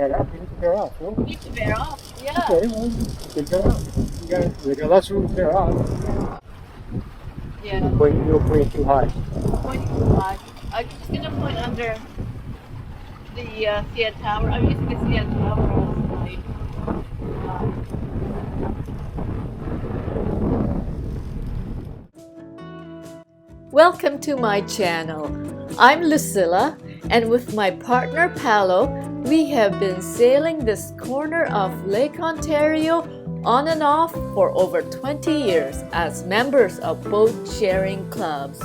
head up. You need to bear off. No? You need to bear off, yeah. Okay, well, you can bear off. You got lots of room to bear off. Yeah. You'll point too high. Pointing too high. I'm just going to point under the CN Tower. I'm using the CN Tower as my Welcome to my channel. I'm Lucilla, and with my partner Paolo, we have been sailing this corner of Lake Ontario on and off for over 20 years as members of boat sharing clubs.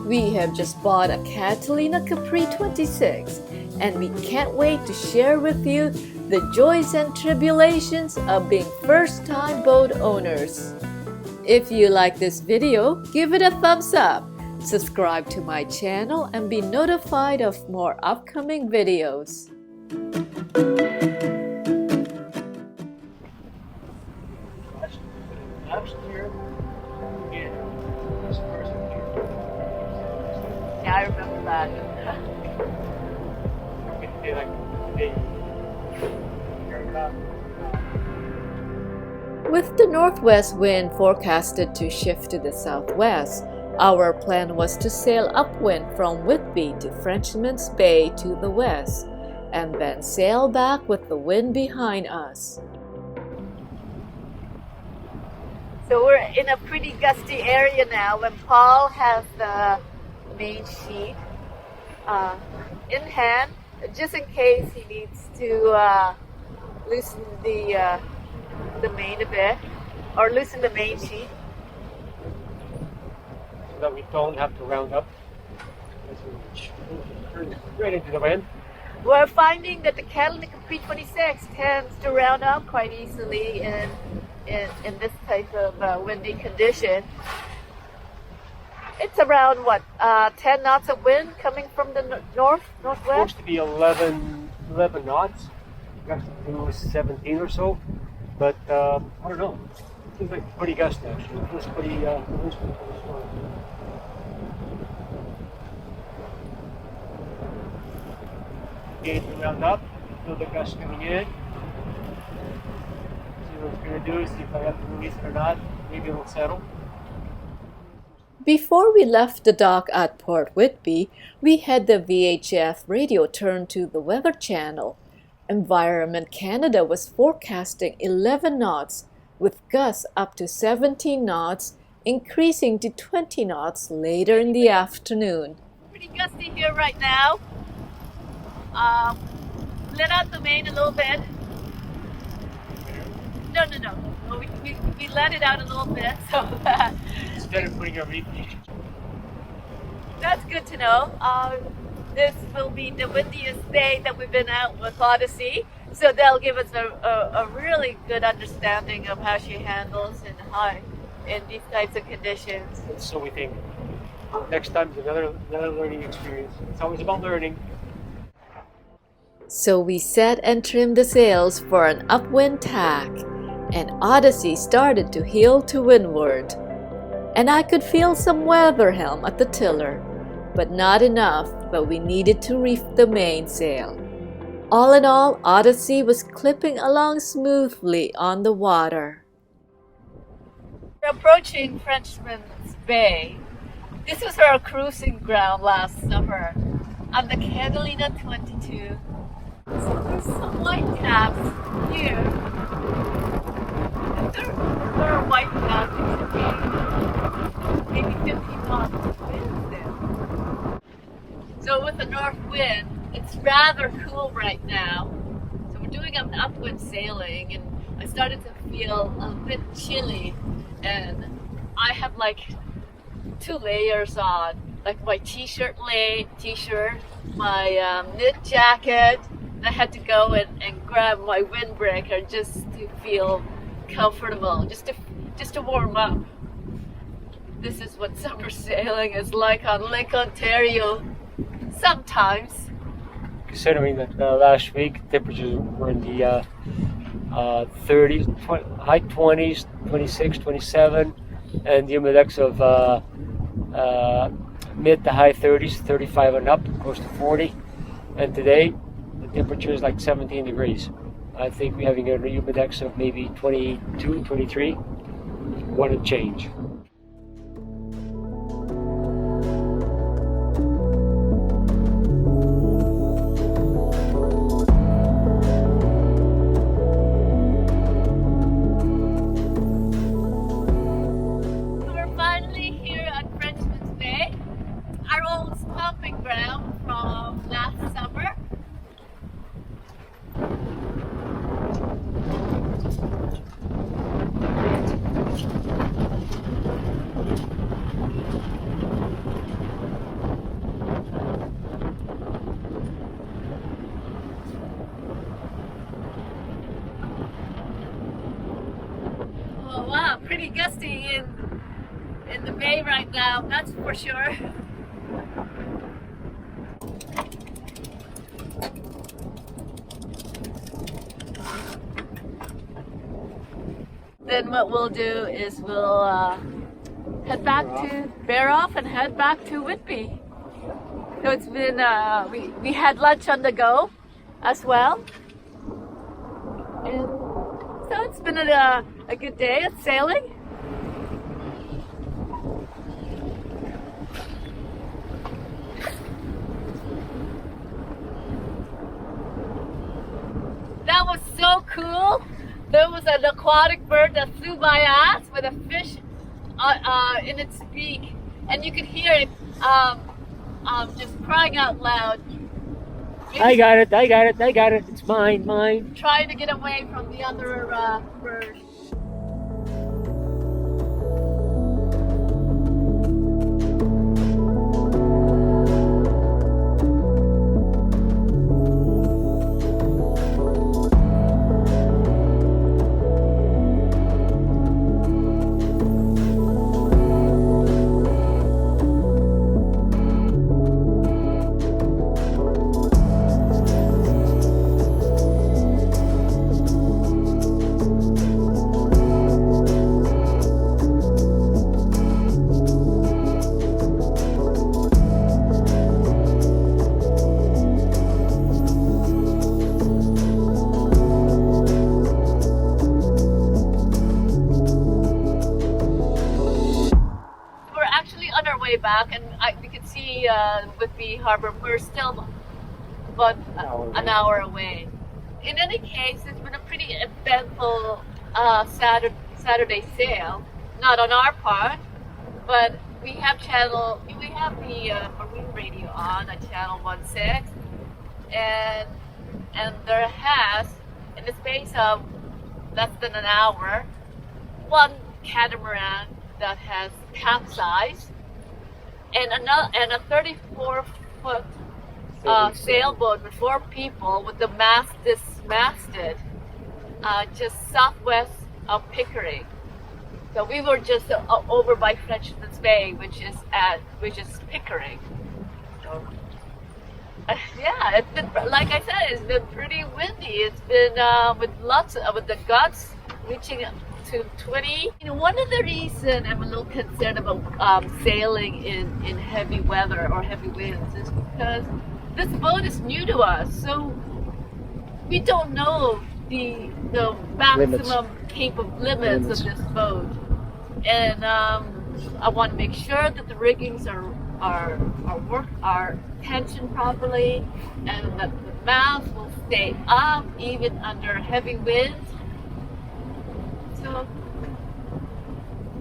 We have just bought a Catalina Capri 26, and we can't wait to share with you the joys and tribulations of being first-time boat owners. If you like this video, give it a thumbs up, subscribe to my channel, and be notified of more upcoming videos. Yeah, I remember that. With the northwest wind forecasted to shift to the southwest, our plan was to sail upwind from Whitby to Frenchman's Bay to the west, and then sail back with the wind behind us. So we're in a pretty gusty area now, and Paul has the main sheet in hand, just in case he needs to loosen the main a bit, or loosen the main sheet. So that we don't have to round up. Right into the wind. We're finding that the Catalina Capri 26 tends to round up quite easily in this type of windy condition. It's around, what, 10 knots of wind coming from the northwest? It's supposed to be 11 knots. Got to do 17 or so. But, I don't know. It seems like pretty gusty, actually. It feels pretty loose for the storm. Gauge will round up. Feel the gust coming in. See what it's going to do. See if I have to release it or not. Maybe it'll settle. Before we left the dock at Port Whitby, we had the VHF radio turned to the Weather Channel. Environment Canada was forecasting 11 knots, with gusts up to 17 knots, increasing to 20 knots later in the afternoon. Pretty gusty here right now. Let out the main a little bit. No. We let it out a little bit so that... Instead of putting a reef. That's good to know. This will be the windiest day that we've been out with Odyssey, so that'll give us a really good understanding of how she handles in these types of conditions. So we think next time is another learning experience. It's always about learning. So we set and trimmed the sails for an upwind tack, and Odyssey started to heel to windward. And I could feel some weather helm at the tiller, but not enough that we needed to reef the mainsail. All in all, Odyssey was clipping along smoothly on the water. We're approaching Frenchman's Bay. This was our cruising ground last summer on the Catalina 22. So there's some white caps here. There are white caps, maybe 50 knots of wind there. So with the north wind, it's rather cool right now. So we're doing an upwind sailing, and I started to feel a bit chilly, and I have like 2 layers on, like my t-shirt, my knit jacket. I had to go and grab my windbreaker just to feel comfortable, just to warm up. This is what summer sailing is like on Lake Ontario sometimes. Considering that last week temperatures were in the 30s, high 20s, 26, 27, and the index of mid to high 30s, 35 and up, close to 40. And today the temperature is like 17 degrees. I think we're having a humidex of maybe 22, 23. What a change. We're finally here at Frenchman's Bay, our old stomping ground from last summer. Oh wow, pretty gusty in the bay right now, that's for sure. Then what we'll do is we'll head back to bear off and head back to Whitby. So it's been we had lunch on the go as well, and so it's been a good day at sailing. That was so cool. There was an aquatic bird that flew by us with a fish in its beak, and you could hear it just crying out loud. I got it, I got it, I got it. It's mine, mine. Trying to get away from the other bird. Back, and we could see Whitby Harbor. We're still about an hour away. In any case, it's been a pretty eventful Saturday sail. Not on our part, but we have the marine radio on at channel 16, and there has, in the space of less than an hour, one catamaran that has capsized. And a 34-foot sailboat with 4 people with the mast dismasted just southwest of Pickering. So we were just over by Frenchman's Bay, which is Pickering. Yeah, it's been, like I said, it's been pretty windy. It's been with the gusts reaching to 20. One of the reasons I'm a little concerned about sailing in heavy weather or heavy winds is because this boat is new to us, so we don't know the maximum limits of this boat, and I want to make sure that the riggings are tensioned properly, and that the mast will stay up even under heavy winds. So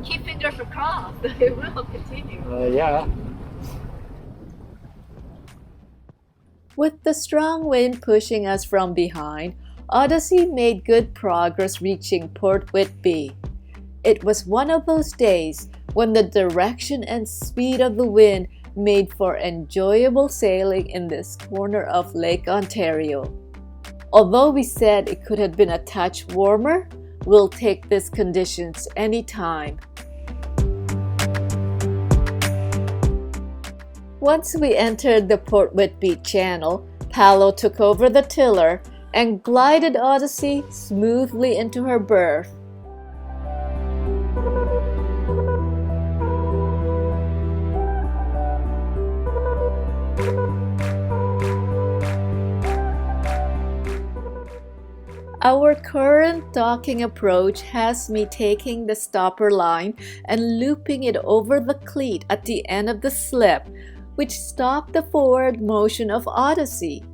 keep fingers crossed that it will continue. Yeah. With the strong wind pushing us from behind, Odyssey made good progress reaching Port Whitby. It was one of those days when the direction and speed of the wind made for enjoyable sailing in this corner of Lake Ontario. Although we said it could have been a touch warmer, we'll take these conditions anytime. Once we entered the Port Whitby channel, Paolo took over the tiller and glided Odyssey smoothly into her berth. Our current docking approach has me taking the stopper line and looping it over the cleat at the end of the slip, which stopped the forward motion of Odyssey.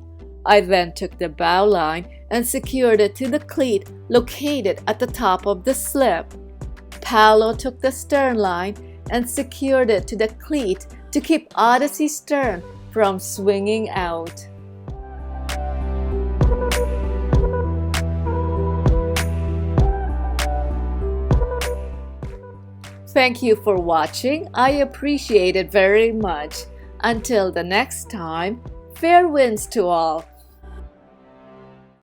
I then took the bow line and secured it to the cleat located at the top of the slip. Paolo took the stern line and secured it to the cleat to keep Odyssey's stern from swinging out. Thank you for watching. I appreciate it very much. Until the next time, fair winds to all.